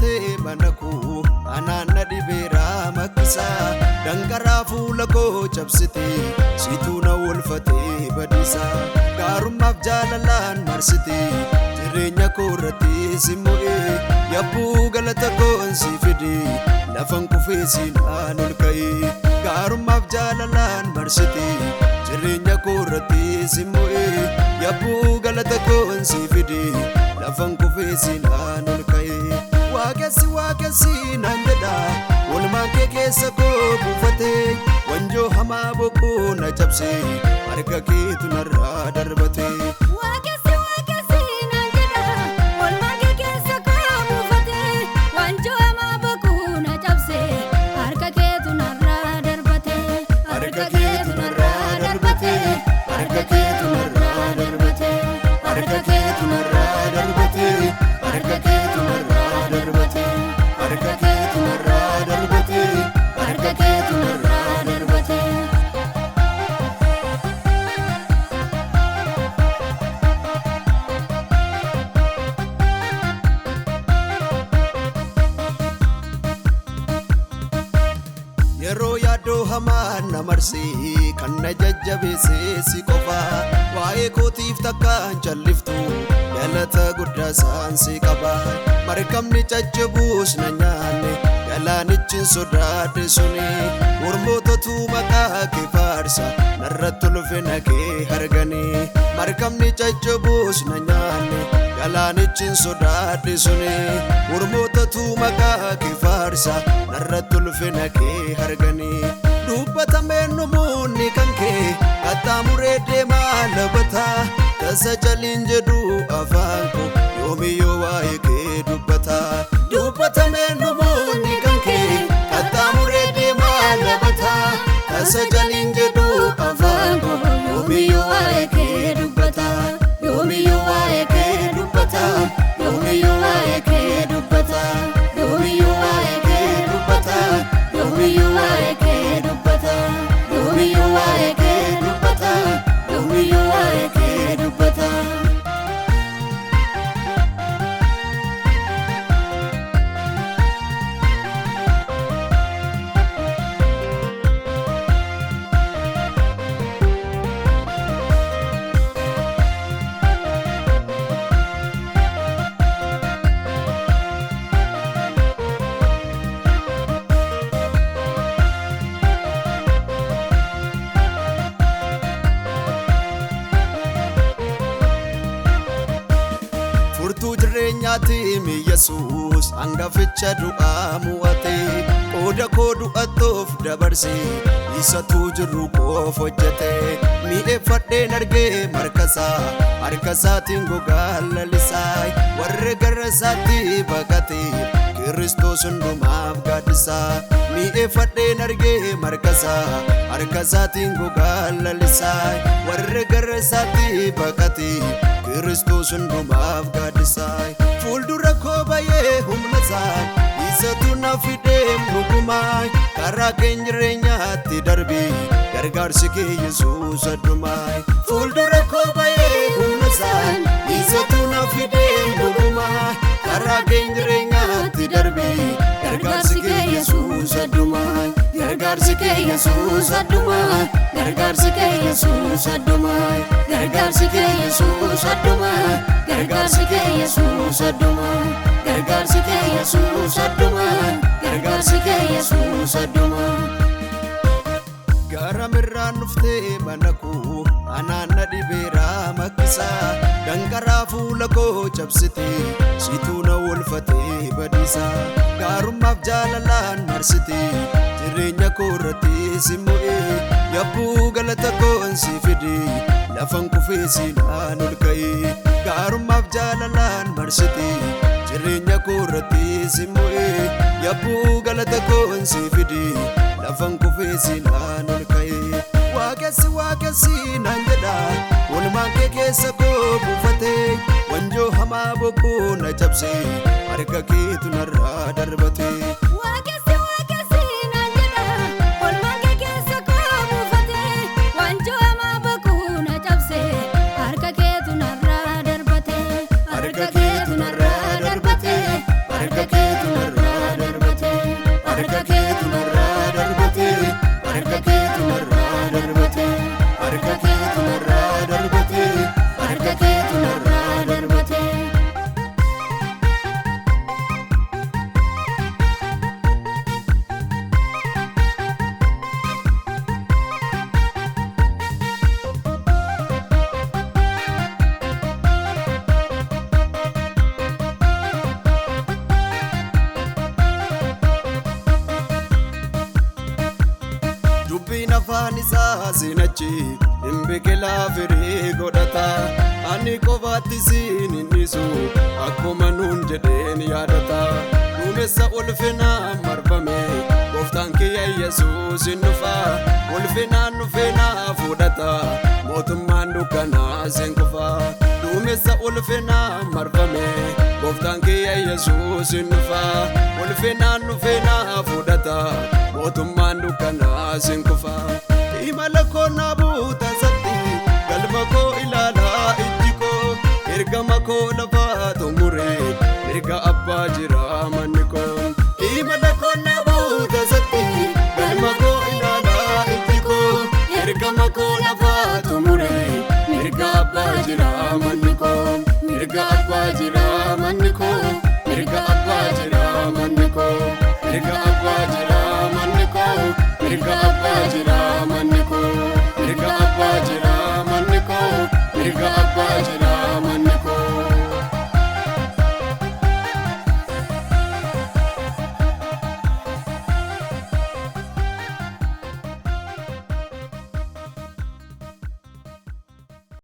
dhuftee mana koo anaan na dhibeera makkisa dangaraa fuula koo cabsitee situu na oolfatee badiisa gaarummaaf jaalalaan marsitee jireenya koo irratti si mo'ee yabbuu galata koon si fidee lafan kufee siinaan ol ka'ee gaarummaaf jaalalaan marsitee jireenya koo irratti si mo'ee yabbuu galata koon si fidee lafan kufee siinaan ol ka'ee waaqessi naan jedha walumaan kee keessa koo buufatee wanjoo hamaa bokkuu na cabsee harka keetu narraa darbatee. Yeroo yaadoo hamaa na marsee kan na jajjabeessee si qofa waa'ee kootiif takkaan calliftu galata guddaa isaan si qaba markabni caccabuus na nyaanne galaanichi sodaadhe suni mormootatu maqaa kee faarsa narratti ulfina kee arganii markabni caccabuus na nyaanne galaanichi sodaadhe suni mormootatu maqaa kee faarsa narratti ulfina kee arganii dubbatameen namoonni kan kee qaxxaamuree deemaa labataa tasa caliin jedhu afaan koo yoomiyyoo waa'ee kee dubbataa dubbatameen namoonni kan kee qaxxaamuree deemaa labataa tasa caliin jedhu afaan koo yoomiyyoo waa'ee kee dubbataa yoomiyyoo waa'ee kee dubbataa yoomiyyoo waa'ee kee dubbataa yoomiyyoo waa'ee kee dubbataa yoomiyyoo waa'ee kee dubbataa yoomiyyoo waa'ee kee dubbataa yoomiyyoo waa'ee kee dubbataa. Furtuu jireenyaati mi Yesuus hangaficha du'aa mu'atee qooda koo du'attoof dabarsee isatu jiru koof hojjetee miidheffadheen argee harka isaatiin gogaa lalisaa warra gara isaatti baqatee Kiristoos hundumaaf gaaddisaa miidheffadheen argee harka isaatiin gogaa lalisaa warra gara isaatti baqatee Kiristoos hundumaaf gaaddisaa fuuldura koo bayee humna isaa isatu na fidee dhugumaa karaa keenya jireenyaatti darbii gargaarsi kee Yesuus addumaa fuuldura koo bayee humna isaa isatu na fidee dhugumaa karaa keenya jireenyaatti darbii gargaarsi kee Yesuus addumaa gargaarsi kee Yesuus addumaa gargaarsi kee Yesuus addumaa gargaarsi kee Yesuus addumaa gargaarsi kee Yesuus addumaa gargaarsi kee Yesuus addumaa gargaarsi kee Yesuus addumaa. Gaaramirraan dhuftee mana koo anaan na dhibeera makkisa dangaraa fuula koo cabsitee situu na oolfatee badiisa gaarummaaf jaalalaan marsitee jireenya koo irratti si mo'ee yabbuu galata koon si fidee lafan kufee siinaan ol ka'ee gaarummaaf jaalalaan marsitee jireenya koo irratti si mo'ee yabbuu galata koon si fidee lafan kufee siinaan ol ka'ee waaqessi naan jedha walumaan kee keessa koo buufatee wanjoo hamaa bokkuu na cabsee harka keetu narraa darbatee. Harka keetu narraa darbate, harka keetu achi biqilaa firii godhata ani qofaatti siin innisu akkuma nuun jedheen yaadata duumessa ulfinaa marfame gooftaan kiyya Yesuus hin dhufa ulfinaan dhufeenaa fudhata mootummaan dukkanaa sin kufa duumessa ulfinaa marfame gooftaan kiyya Yesuus hin dhufa ulfinaan dhufeenaa fudhata mootummaan dukkanaa sin kufa imala koo na buuta satti galma koo ilaalaa ijji koo ergama koo lafaa xumure mirga abbaa jira manni koo imala koo na buuta satti galma koo ilaalaa ijji koo ergama koo lafaa xumure mirga abbaa jira manni koo mirga abbaa jira manni koo mirga abbaa jira manni koo mirga